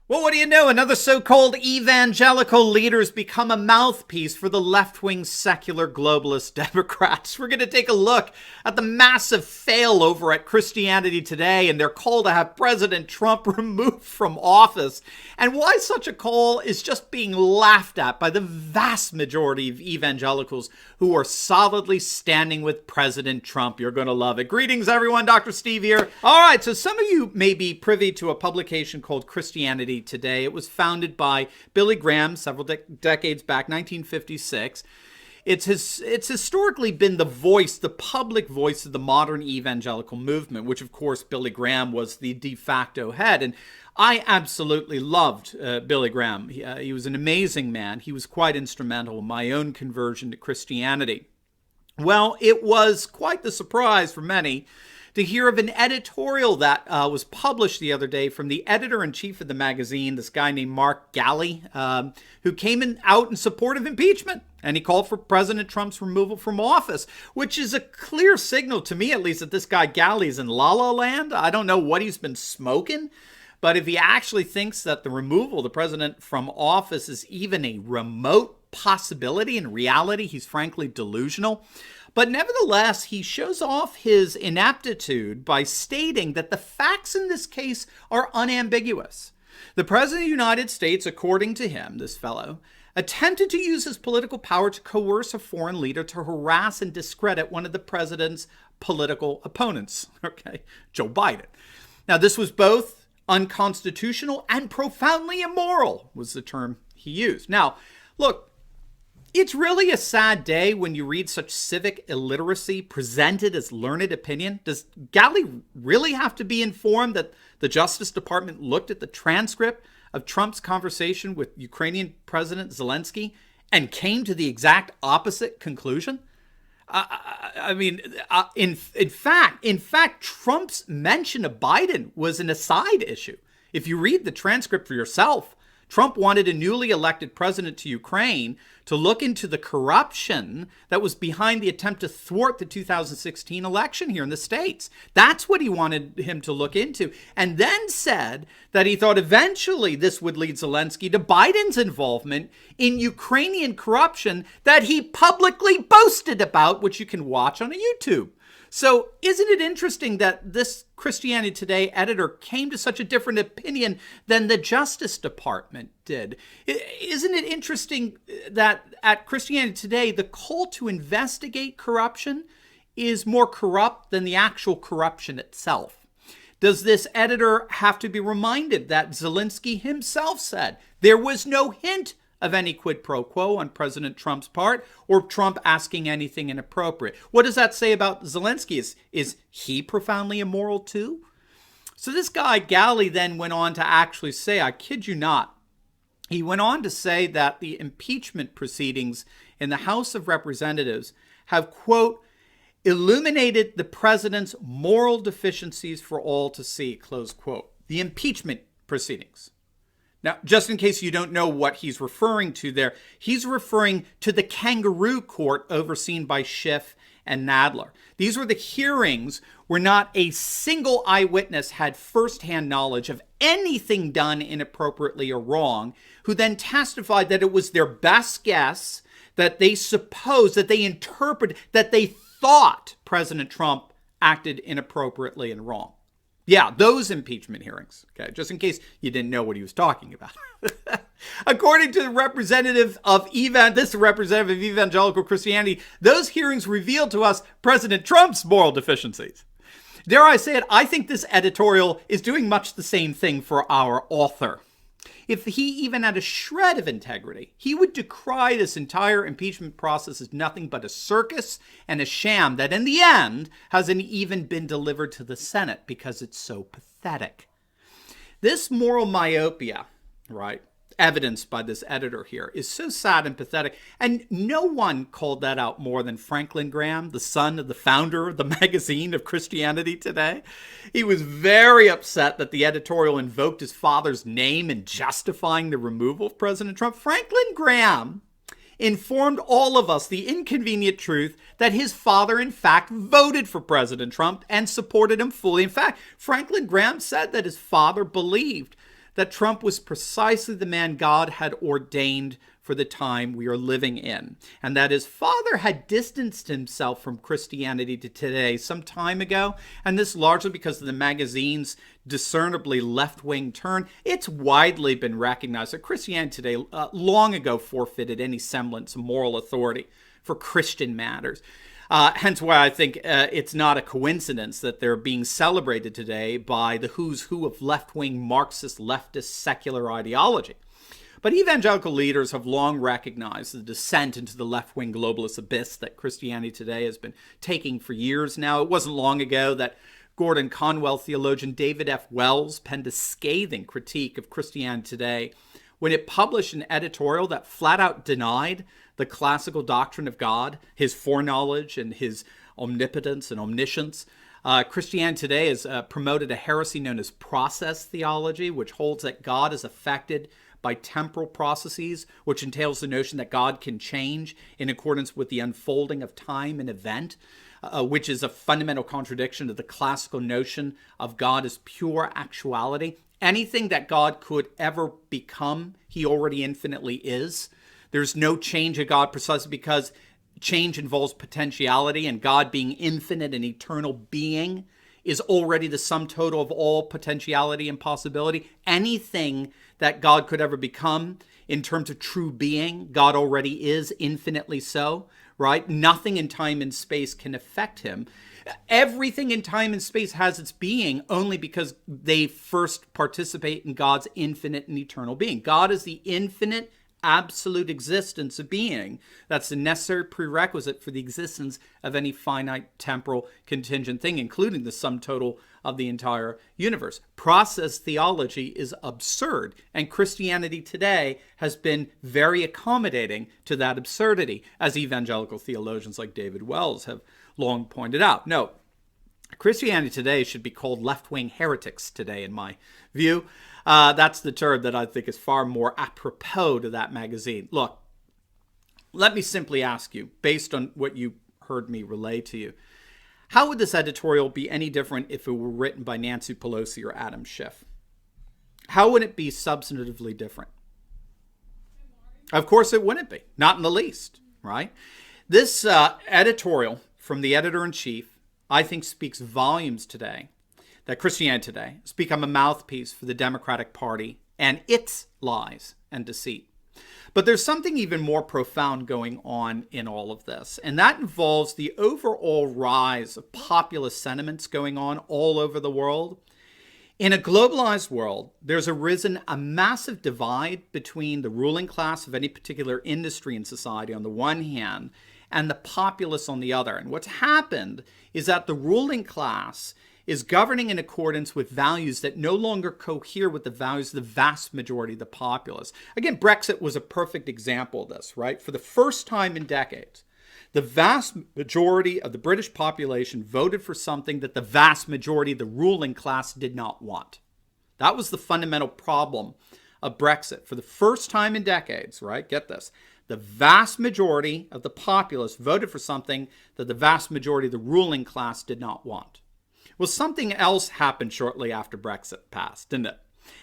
Well, what do you know? Another so-called evangelical leader has become a mouthpiece for the left-wing secular globalist Democrats. We're going to take a look at the massive fail over at Christianity Today and their call to have President Trump removed from office, and why such a call is just being laughed at by the vast majority of evangelicals who are solidly standing with President Trump. You're going to love it. Greetings, everyone. Dr. Steve here. All right, so some of you may be privy to a publication called Christianity Today. It was founded by Billy Graham several decades back, 1956. It's historically been the voice, the public voice of the modern evangelical movement, which of course Billy Graham was the de facto head. And I absolutely loved Billy Graham. He was an amazing man. He was quite instrumental in my own conversion to Christianity. Well, it was quite the surprise for many to hear of an editorial that was published the other day from the editor-in-chief of the magazine, this guy named Mark Galli, who came out in support of impeachment. And he called for President Trump's removal from office, which is a clear signal to me, at least, that this guy Galli is in La La Land. I don't know what he's been smoking, but if he actually thinks that the removal of the president from office is even a remote possibility, in reality, he's frankly delusional. But nevertheless, he shows off his inaptitude by stating that the facts in this case are unambiguous. The President of the United States, according to him, this fellow, attempted to use his political power to coerce a foreign leader to harass and discredit one of the president's political opponents, Joe Biden. Now, this was both unconstitutional and profoundly immoral, was the term he used. Now, look, it's really a sad day when you read such civic illiteracy presented as learned opinion. Does Galli really have to be informed that the Justice Department looked at the transcript of Trump's conversation with Ukrainian President Zelensky and came to the exact opposite conclusion? In fact, Trump's mention of Biden was an aside issue. If you read the transcript for yourself, Trump wanted a newly elected president to Ukraine to look into the corruption that was behind the attempt to thwart the 2016 election here in the States. That's what he wanted him to look into. And then said that he thought eventually this would lead Zelensky to Biden's involvement in Ukrainian corruption that he publicly boasted about, which you can watch on YouTube. So isn't it interesting that this Christianity Today editor came to such a different opinion than the Justice Department did? Isn't it interesting that at Christianity Today, the call to investigate corruption is more corrupt than the actual corruption itself? Does this editor have to be reminded that Zelensky himself said there was no hint of any quid pro quo on President Trump's part, or Trump asking anything inappropriate? What does that say about Zelensky? Is he profoundly immoral too? So this guy, Galli, then went on to actually say, I kid you not, he went on to say that the impeachment proceedings in the House of Representatives have, quote, illuminated the president's moral deficiencies for all to see, close quote. The impeachment proceedings. Now, just in case you don't know what he's referring to there, he's referring to the kangaroo court overseen by Schiff and Nadler. These were the hearings where not a single eyewitness had firsthand knowledge of anything done inappropriately or wrong, who then testified that it was their best guess, that they supposed, that they interpreted, that they thought President Trump acted inappropriately and wrong. Yeah, those impeachment hearings, okay, just in case you didn't know what he was talking about. According to the representative of evangelical Christianity, those hearings revealed to us President Trump's moral deficiencies. Dare I say it, I think this editorial is doing much the same thing for our author. If he even had a shred of integrity, he would decry this entire impeachment process as nothing but a circus and a sham that in the end hasn't even been delivered to the Senate because it's so pathetic. This moral myopia, right, evidenced by this editor here, is so sad and pathetic. And no one called that out more than Franklin Graham, the son of the founder of the magazine of Christianity Today. He was very upset that the editorial invoked his father's name in justifying the removal of President Trump. Franklin Graham informed all of us the inconvenient truth that his father, in fact, voted for President Trump and supported him fully. In fact, Franklin Graham said that his father believed that Trump was precisely the man God had ordained for the time we are living in, and that his father had distanced himself from Christianity to today some time ago, and this largely because of the magazine's discernibly left-wing turn. It's widely been recognized that Christianity today long ago forfeited any semblance of moral authority for Christian matters. Hence why I think it's not a coincidence that they're being celebrated today by the who's who of left-wing Marxist, leftist, secular ideology. But evangelical leaders have long recognized the descent into the left-wing globalist abyss that Christianity today has been taking for years now. It wasn't long ago that Gordon Conwell theologian David F. Wells penned a scathing critique of Christianity Today when it published an editorial that flat out denied the classical doctrine of God, his foreknowledge and his omnipotence and omniscience. Christianity Today has promoted a heresy known as process theology, which holds that God is affected by temporal processes, which entails the notion that God can change in accordance with the unfolding of time and event, which is a fundamental contradiction to the classical notion of God as pure actuality. Anything that God could ever become, he already infinitely is. There's no change of God precisely because change involves potentiality, and God being infinite and eternal being is already the sum total of all potentiality and possibility. Anything that God could ever become in terms of true being, God already is infinitely so, right? Nothing in time and space can affect him. Everything in time and space has its being only because they first participate in God's infinite and eternal being. God is the infinite, absolute existence of being. That's the necessary prerequisite for the existence of any finite, temporal, contingent thing, including the sum total of the entire universe. Process theology is absurd, and Christianity Today has been very accommodating to that absurdity, as evangelical theologians like David Wells have long pointed out. No, Christianity Today should be called left-wing heretics today, in my view. That's the term that I think is far more apropos to that magazine. Look, let me simply ask you, based on what you heard me relay to you, how would this editorial be any different if it were written by Nancy Pelosi or Adam Schiff? How would it be substantively different? Of course it wouldn't be. Not in the least, right? This editorial from the editor-in-chief, I think, speaks volumes today that Christianity Today has become a mouthpiece for the Democratic Party and its lies and deceit. But there's something even more profound going on in all of this, and that involves the overall rise of populist sentiments going on all over the world. In a globalized world, there's arisen a massive divide between the ruling class of any particular industry in society on the one hand and the populace on the other. And what's happened is that the ruling class is governing in accordance with values that no longer cohere with the values of the vast majority of the populace. Again, Brexit was a perfect example of this, right? For the first time in decades, the vast majority of the British population voted for something that the vast majority of the ruling class did not want. That was the fundamental problem of Brexit. For the first time in decades, right? Get this. The vast majority of the populace voted for something that the vast majority of the ruling class did not want. Well, something else happened shortly after Brexit passed, didn't it?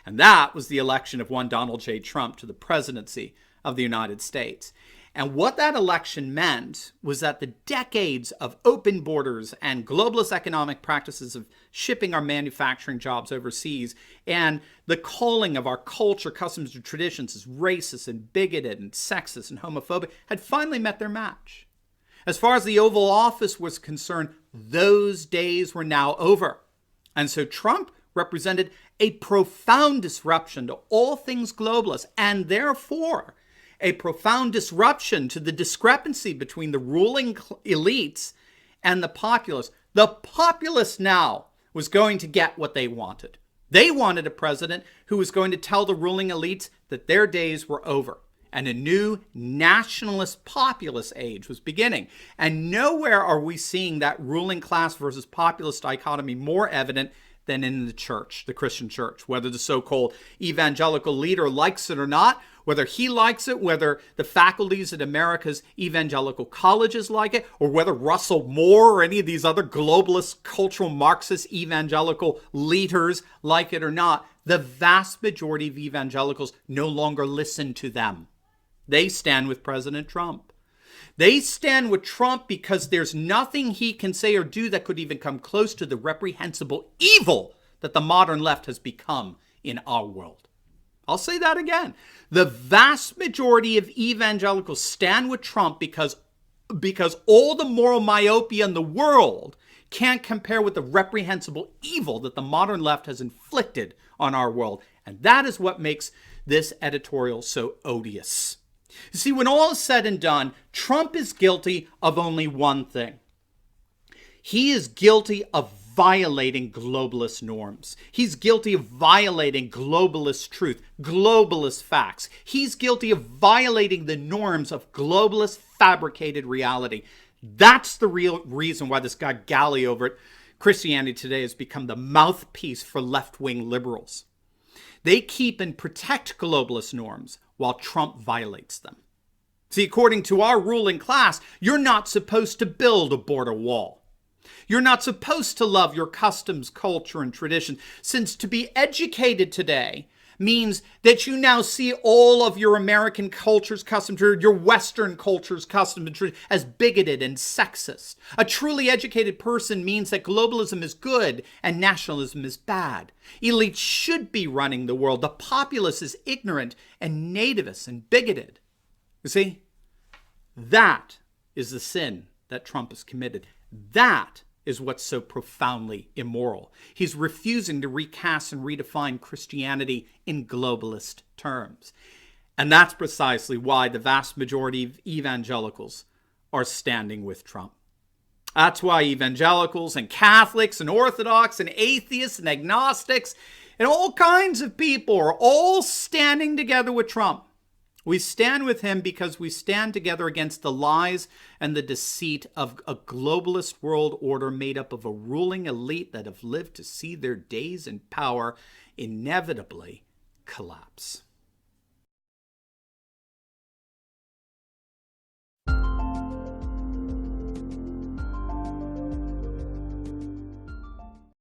And that was the election of one Donald J. Trump to the presidency of the United States. And what that election meant was that the decades of open borders and globalist economic practices of shipping our manufacturing jobs overseas and the calling of our culture, customs, and traditions as racist and bigoted and sexist and homophobic had finally met their match. As far as the Oval Office was concerned, those days were now over. And so Trump represented a profound disruption to all things globalist, and therefore a profound disruption to the discrepancy between the ruling elites and the populace. The populace now was going to get what they wanted. They wanted a president who was going to tell the ruling elites that their days were over. And a new nationalist populist age was beginning. And nowhere are we seeing that ruling class versus populist dichotomy more evident than in the church, the Christian church. Whether the so-called evangelical leader likes it or not, whether he likes it, whether the faculties at America's evangelical colleges like it, or whether Russell Moore or any of these other globalist, cultural Marxist evangelical leaders like it or not, The vast majority of evangelicals no longer listen to them. They stand with President Trump. They stand with Trump because there's nothing he can say or do that could even come close to the reprehensible evil that the modern left has become in our world. I'll say that again. The vast majority of evangelicals stand with Trump because all the moral myopia in the world can't compare with the reprehensible evil that the modern left has inflicted on our world. And that is what makes this editorial so odious. You see, when all is said and done, Trump is guilty of only one thing. He is guilty of violating globalist norms. He's guilty of violating globalist truth, globalist facts. He's guilty of violating the norms of globalist fabricated reality. That's the real reason why this guy Galley over at Christianity Today has become the mouthpiece for left-wing liberals. They keep and protect globalist norms while Trump violates them. See, according to our ruling class, you're not supposed to build a border wall. You're not supposed to love your customs, culture, and tradition, since to be educated today means that you now see all of your American cultures, customs, your Western cultures, customs, and tradition as bigoted and sexist. A truly educated person means that globalism is good and nationalism is bad. Elites should be running the world. The populace is ignorant and nativist and bigoted. You see, that is the sin that Trump has committed. That is what's so profoundly immoral. He's refusing to recast and redefine Christianity in globalist terms. And that's precisely why the vast majority of evangelicals are standing with Trump. That's why evangelicals and Catholics and Orthodox and atheists and agnostics and all kinds of people are all standing together with Trump. We stand with him because we stand together against the lies and the deceit of a globalist world order made up of a ruling elite that have lived to see their days in power inevitably collapse.